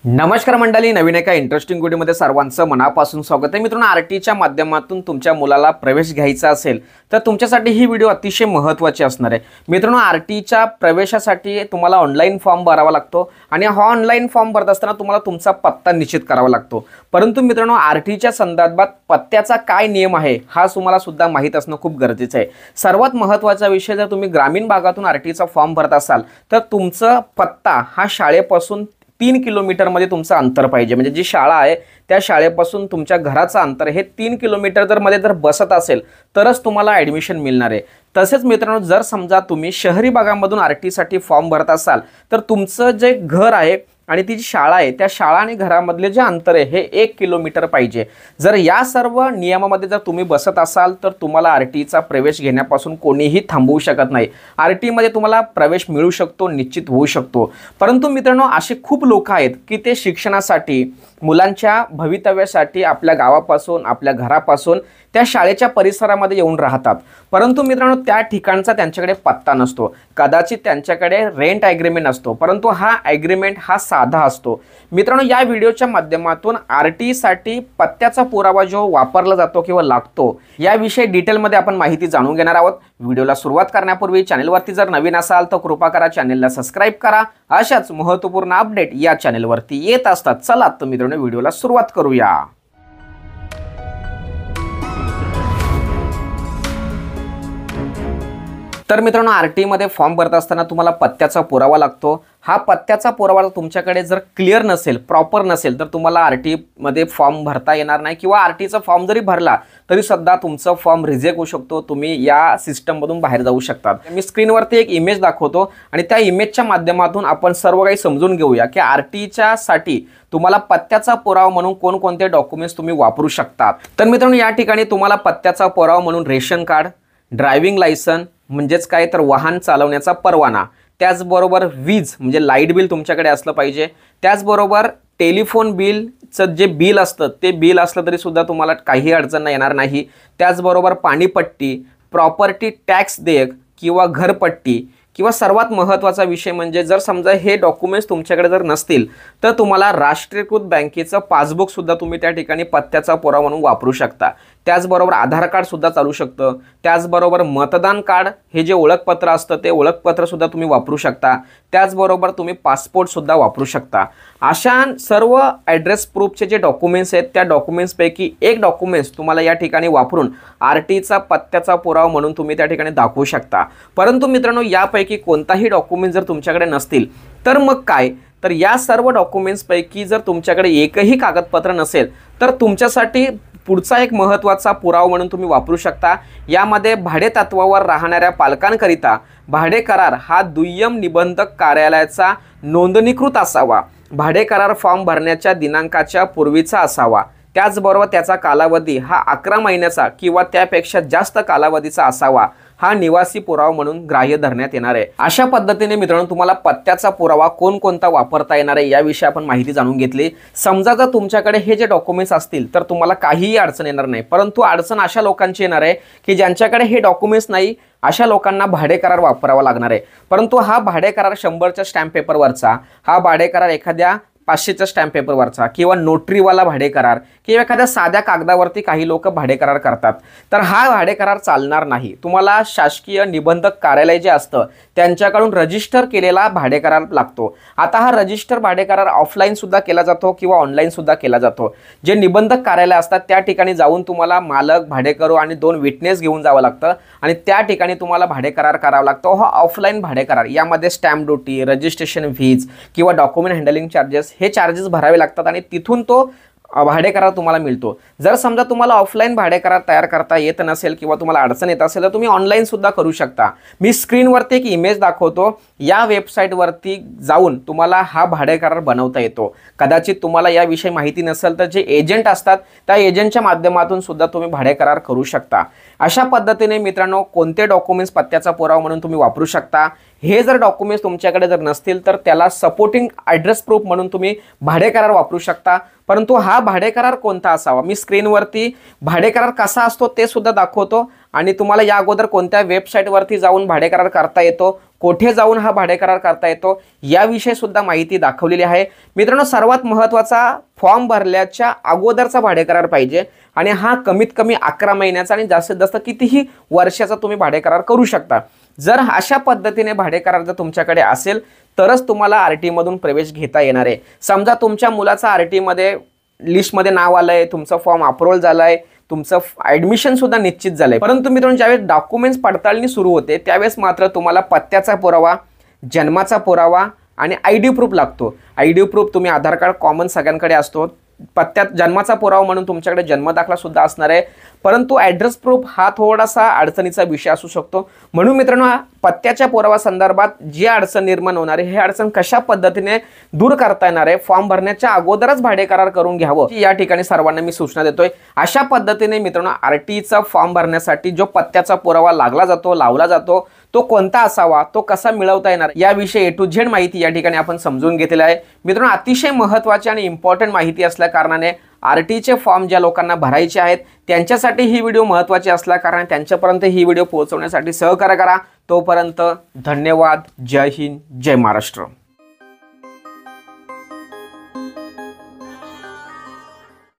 नमस्कार मंडळी, नवीन एका इंटरेस्टिंग व्हिडिओमध्ये सर्वांचं मनापासून स्वागत आहे। मित्रांनो, आरटीच्या माध्यमातून तुमच्या मुलाला प्रवेश घ्यायचा असेल तर तुमच्यासाठी ही व्हिडिओ अतिशय महत्त्वाची असणार आहे। मित्रांनो, आरटीच्या प्रवेशासाठी तुम्हाला ऑनलाईन फॉर्म भरावा लागतो आणि हा ऑनलाईन फॉर्म भरत असताना तुम्हाला तुमचा पत्ता निश्चित करावा लागतो। परंतु मित्रांनो, आरटीच्या संदर्भात पत्त्याचा काय नियम आहे हा तुम्हाला सुद्धा माहित असणं खूप गरजेचं आहे। सर्वात महत्त्वाचा विषय, जर तुम्ही ग्रामीण भागातून आरटीचा फॉर्म भरत असाल तर तुमचा पत्ता हा शाळेपासून 3 किलोमीटरमध्ये तुमचं अंतर पाहिजे। म्हणजे जी शाळा आहे त्या शाळेपासून तुमच्या घराचं अंतर हे 3 किलोमीटर जर मध्ये जर बसत असेल तरच तुम्हाला ॲडमिशन मिळणार आहे। तसेच मित्रांनो, जर समजा तुम्ही शहरी भागामधून आरटीसाठी फॉर्म भरत असाल तर तुमचं जे घर आहे आणि ती जी शाळा आहे त्या शाळा आणि घरामधले जे अंतर आहे हे 1 किलोमीटर पाहिजे। जर या सर्व नियमामध्ये जर तुम्ही बसत असाल तर तुम्हाला आरटीचा प्रवेश घेण्यापासून कोणीही थांबवू शकत नाही। आरटीमध्ये तुम्हाला प्रवेश मिळू शकतो, निश्चित होऊ शकतो। परंतु मित्रांनो, असे खूप लोक आहेत की ते शिक्षणासाठी, मुलांच्या भवितव्यासाठी आपल्या गावापासून, आपल्या घरापासून त्या शाळेच्या परिसरामध्ये येऊन राहतात। परंतु मित्रांनो, त्या ठिकाणचा त्यांच्याकडे पत्ता नसतो, कदाचित त्यांच्याकडे रेंट ॲग्रीमेंट असतो, परंतु हा ॲग्रीमेंट हा साधा असतो। मित्रांनो, या व्हिडिओच्या माध्यमातून आरटीसाठी पत्त्याचा पुरावा जो वापरला जातो किंवा लागतो याविषयी डिटेलमध्ये आपण माहिती जाणून घेणार आहोत। व्हिडिओला सुरुवात करण्यापूर्वी चॅनलवरती जर नवीन असाल तर कृपा करा चॅनलला सबस्क्राइब करा। अशाच महत्त्वपूर्ण अपडेट या चॅनलवरती येत असतात। चला तर मित्रांनो, व्हिडिओला सुरुवात करूया। तर मित्रांनो, आरटीमध्ये फॉर्म भरत असताना तुम्हाला पत्त्याचा पुरावा लागतो। हा पत्त्याचा पुरावा तुमच्याकडे जर क्लिअर नसेल, प्रॉपर नसेल तर तुम्हाला आरटीमध्ये फॉर्म भरता येणार नाही किंवा आरटीचा फॉर्म जरी भरला तरी सुद्धा तुमचा फॉर्म रिजेक्ट होऊ शकतो, तुम्ही या सिस्टममधून बाहेर जाऊ शकतात। मी स्क्रीनवरती एक इमेज दाखवतो आणि त्या इमेजच्या माध्यमातून आपण सर्व काही समजून घेऊया की आरटीच्या साठी तुम्हाला पत्त्याचा पुरावा म्हणून कोणकोणते डॉक्युमेंट्स तुम्ही वापरू शकता। तर मित्रांनो, या ठिकाणी तुम्हाला पत्त्याचा पुरावा म्हणून रेशन कार्ड, ड्रायव्हिंग लायसन म्हणजेच काय तर वाहन चालवण्याचा परवाना, त्याचबरोबर वीज म्हणजे लाईट बिल तुमच्याकडे असलं पाहिजे, त्याचबरोबर टेलिफोन बिलचं जे बिल असतं ते बिल असलं तरी सुद्धा तुम्हाला काही अडचण येणार नाही। त्याचबरोबर पाणीपट्टी, प्रॉपर्टी टॅक्स देयक किंवा घरपट्टी, किंवा सर्वात महत्त्वाचा विषय म्हणजे जर समजा हे डॉक्युमेंट्स तुमच्याकडे जर नसतील तर तुम्हाला राष्ट्रीयकृत बँकेचं पासबुक सुद्धा तुम्ही त्या ठिकाणी पत्त्याचा पुरावा म्हणून वापरू शकता। त्याचबरोबर आधार कार्ड सुद्धा चालू शकतं। त्याचबरोबर मतदान कार्ड हे जे ओळखपत्र असतं ते ओळखपत्र सुद्धा तुम्ही वापरू शकता। त्याचबरोबर तुम्ही पासपोर्ट सुद्धा वापरू शकता। अशा सर्व ॲड्रेस प्रूफचे जे डॉक्युमेंट्स आहेत त्या डॉक्युमेंट्सपैकी एक डॉक्युमेंट्स तुम्हाला या ठिकाणी वापरून आरटीचा पत्त्याचा पुरावा म्हणून तुम्ही त्या ठिकाणी दाखवू शकता। परंतु मित्रांनो, यापैकी कोणताही डॉक्युमेंट जर तुमच्याकडे नसतील तर मग काय, तर या सर्व डॉक्युमेंट्सपैकी जर तुमच्याकडे एकही कागदपत्र नसेल तर तुमच्यासाठी पुढचा एक महत्त्वाचा पुरावा म्हणून तुम्ही वापरू शकता। यामध्ये भाडे तत्वावर राहणाऱ्या पालकांकरिता भाडे करार हा दुय्यम निबंधक कार्यालयाचा नोंदणीकृत असावा, भाडे करार फॉर्म भरण्याच्या दिनांकाच्या पूर्वीचा असावा, त्याचबरोबर त्याचा कालावधी हा 11 महिन्याचा किंवा त्यापेक्षा जास्त कालावधीचा असावा, हा निवासी पुरावा म्हणून ग्राह्य धरण्यात येणार आहे। अशा पद्धतीने मित्रांनो, तुम्हाला पत्त्याचा पुरावा कोणकोणता वापरता येणार आहे याविषयी आपण माहिती जाणून घेतली। समजा जर तुमच्याकडे हे जे डॉक्युमेंट्स असतील तर तुम्हाला काहीही अडचण येणार नाही, परंतु अडचण अशा लोकांची येणार आहे की ज्यांच्याकडे हे डॉक्युमेंट्स नाही, अशा लोकांना भाडे करार वापरावा लागणार आहे। परंतु हा भाडे करार 100च्या स्टॅम्प पेपरवरचा, हा भाडे करार एखाद्या 500च्या स्टॅम्प पेपरवरचा किंवा नोटरीवाला भाडे करार किंवा एखाद्या साध्या कागदावरती काही लोक भाडे करार करतात, तर हा भाडे करार चालणार नाही। तुम्हाला शासकीय निबंधक कार्यालय जे असतं त्यांच्याकडून रजिस्टर केलेला भाडे करार लागतो। आता हा रजिस्टर भाडे करार ऑफलाईन सुद्धा केला जातो किंवा ऑनलाईन सुद्धा केला जातो। जे निबंधक कार्यालय असतात त्या ठिकाणी जाऊन तुम्हाला मालक, भाडेकरू आणि 2 विटनेस घेऊन जावं लागतं आणि त्या ठिकाणी तुम्हाला भाडे करार करावा लागतो। हा ऑफलाईन भाडे करार, यामध्ये स्टॅम्प ड्युटी, रजिस्ट्रेशन फीज किंवा डॉक्युमेंट हँडलिंग चार्जेस हे चार्जेस भरावे लागतात आणि तिथून तो भाडे करार तुम्हाला मिळतो। जर समजा तुम्हाला ऑफलाईन भाडे करार तयार करता येत नसेल किंवा तुम्हाला अडचण येत असेल तर तुम्ही ऑनलाईन सुद्धा करू शकता। मी स्क्रीनवरती एक इमेज दाखवतो, या वेबसाईटवरती जाऊन तुम्हाला हा भाडे करार बनवता येतो। कदाचित तुम्हाला याविषयी माहिती नसेल तर जे एजंट असतात त्या एजंटच्या माध्यमातून सुद्धा तुम्ही भाडे करार करू शकता। अशा पद्धतीने मित्रांनो, कोणते डॉक्युमेंट्स पत्त्याचा पुरावा म्हणून तुम्ही वापरू शकता। हे जर डॉक्युमेंट्स तुमच्याकडे जर नसतील तर त्याला सपोर्टिंग ॲड्रेस प्रूफ म्हणून तुम्ही भाडे करार वापरू शकता। परंतु हा भाडे करार कोणता असावा, मी स्क्रीनवरती भाडे करार कसा असतो ते सुद्धा दाखवतो आणि तुम्हाला या अगोदर कोणत्या वेबसाईटवरती जाऊन भाडे करार करता येतो, कोठे जाऊन हा भाडे करार करता येतो याविषयी सुद्धा माहिती दाखवलेली आहे। मित्रांनो, सर्वात महत्त्वाचा फॉर्म भरल्याच्या अगोदरचा भाडे करार पाहिजे आणि हा कमीत कमी 11 महिन्याचा आणि जास्तीत जास्त कितीही वर्षाचा तुम्ही भाडे करार करू शकता। जर अशा पद्धतीने भाडे करार जर तुमच्याकडे असेल तरच तुम्हाला आरटी मधून प्रवेश घेता येणार आहे। समजा तुमच्या मुलाचा आरटी मध्ये लिस्टमध्ये नाव आलंय, तुमचा फॉर्म अप्रूव्हल झालाय, तुमचं ॲडमिशन सुद्धा निश्चित झालंय, परंतु मित्रांनो ज्यावेळेस डॉक्युमेंट्स पडताळणी सुरू होते त्यावेळेस मात्र तुम्हाला पत्त्याचा पुरावा, जन्माचा पुरावा आणि आयडी प्रूफ लागतो। आयडी प्रूफ तुम्ही आधार कार्ड कॉमन सगळ्यांकडे असतो, पत्त्यात जन्माचा पुरावा म्हणून तुमच्याकडे जन्मदाखला सुद्धा असणार आहे, परंतु ॲड्रेस प्रूफ हा थोडासा अडचणीचा विषय असू शकतो। म्हणून मित्रांनो, पत्त्याच्या पुरावा संदर्भात जी अडचण निर्माण होणार आहे, हे अडचण कशा पद्धतीने दूर करता येणार आहे, फॉर्म भरण्याच्या अगोदरच भाडे करार करून घ्यावं या ठिकाणी सर्वांना मी सूचना देतोय। अशा पद्धतीने मित्रांनो, आरटीचा फॉर्म भरण्यासाठी जो पत्त्याचा पुरावा लागला जातो, लावला जातो, तो कोणता असावा, तो कसा मिळवता येणार याविषयी A to Z माहिती या ठिकाणी आपण समजून घेतलेली आहे। मित्रांनो, अतिशय महत्त्वाची आणि इम्पॉर्टंट माहिती असल्या कारणाने आरटीचे फॉर्म ज्या लोकांना भरायचे आहेत त्यांच्यासाठी ही व्हिडिओ महत्त्वाची असल्या कारणाने त्यांच्यापर्यंत ही व्हिडिओ पोहोचवण्यासाठी सहकार्य करा। तोपर्यंत धन्यवाद। जय हिंद, जय महाराष्ट्र।